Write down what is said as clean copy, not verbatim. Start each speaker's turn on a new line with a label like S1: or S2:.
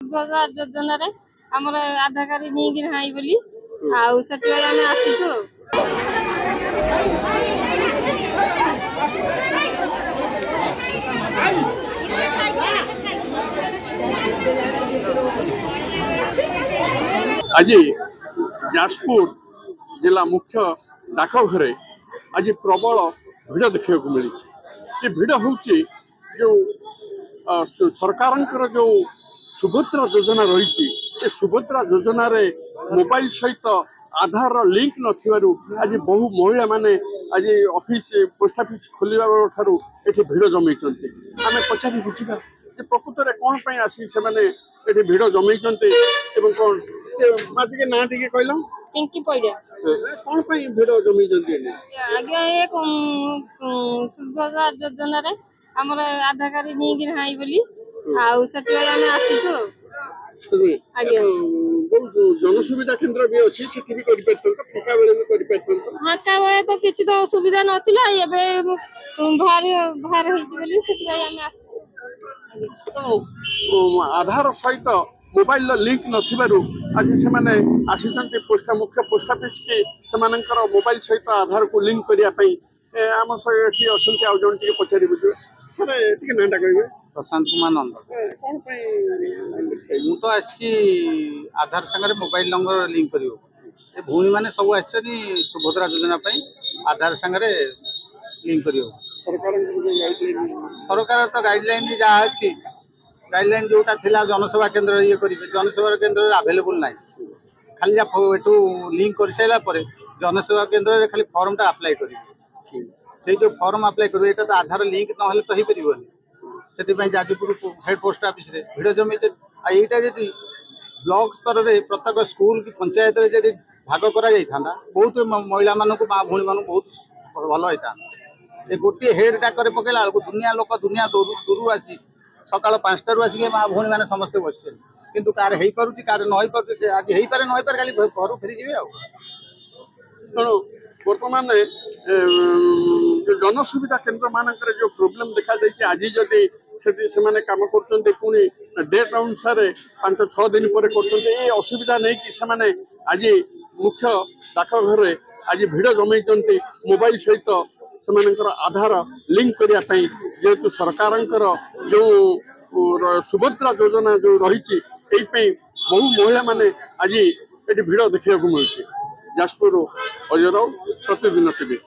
S1: ସୁଭଦ୍ରା ଯୋଜନାରେ ଆମର ଆଧାର କାର୍ଡ ନେଇକି ନାହିଁ ବୋଲି ଆଉ ସେଥିପାଇଁ ଆମେ ଆସିଛୁ।
S2: आज जाजपुर जिला मुख्य डाकघरे आज प्रबल भिड़ देखा मिली। ये भिड़ हूँ जो सरकार जो सुभद्रा योजना रही सुभद्रा योजना रे मोबाइल सहित आधार लिंक नथिबारु आज बहु महिला माने आज ऑफिस पोस्ट ऑफिस खोलिबा ठारू एठी भिड़ जमैछन्ते। आमे पछारी बुझिबा जे प्रकृत रे कोन पई आसी से माने एठी भिड़ जमैछन्ते एवं कोन से माटी के ना टिके कहला
S1: पिंकी पड़िया
S2: कोन पई भिड़ जमैछन्ते
S1: आगे एक सुभद्रा योजना रे हमर आधार कार्ड नेकी नाही बोली आउ ସେଥିପାଇଁ ଆମେ ଆସିଛୁ।
S2: आगे जनसुविधा केन्द्र भी अच्छी से भी कर फाँका बेले भी कर
S1: फाँका बेले तो किसी तो सुविधा नथिला एबे भारी भार होइछि बोली ସେଥିପାଇଁ ଆମେ ଆସିଛୁ।
S2: आधार सहित मोबाइल लिंक नथिबारु आज से माने आसीचंती मुख्य पोस्ट ऑफिस की सेमानकर मोबाइल सहित आधार को लिंक करिया पई आम सही अच्छे आउ जन टिके पचारि बुझे सर टिके नाटा कहबे।
S3: प्रशांत कुमार नंद
S2: कौन
S3: मु तो आसी आधार संगे मोबाइल नंबर लिंक कर भूमि मैंने सब आसनी सुभद्रा योजना आधार संगे लिंक कर सरकार तो गाइडलाइन जहाँ अच्छी गाइडलाइन जोटा थिला जनसेवा केन्द्र ये करेंगे जनसेवा केन्द्र आवेलेबल ना खाली एठू लिंक कर सारापर जनसेवा केन्द्र खाली फॉर्मटा अप्लाई करेंगे से जो फॉर्म अप्लाई करेंगे तो आधार लिंक ना तो हो पार से जाजपुर हेड पोस्ट ऑफिस रे भिड़ जमी यहाँ जी ब्लॉक स्तर में प्रत्येक स्कूल की पंचायत रे जब भाग करा बहुत महिला मानक माँ भूणी मान बहुत भल होता ये गोटे हेड डाकर पकेला दुनिया लोक दुनिया दूर आसी सकाल 5टारू आसिक माँ भूणी मैंने समस्ते बस किंतु कार हो पार कार न आज हो पारे न पारे खाली घर फेरी जी
S2: बर्तमान जनसुविधा केन्द्र मानक जो प्रोब्लेम देखा जाए आज जदि से कम कर डेट अनुसार 5-6 दिन पर असुविधा नहीं कि से आज मुख्य डाकघर आज भिड़ जमैछन्ते मोबाइल सहित से आधार लिंक करने जेहेतु सरकार जो सुभद्रा योजना जो रही बहु महिला माने आज ये भिड़ देखा मिलूँ। जाजपुर अजय राव, प्रतिदिन टीवी।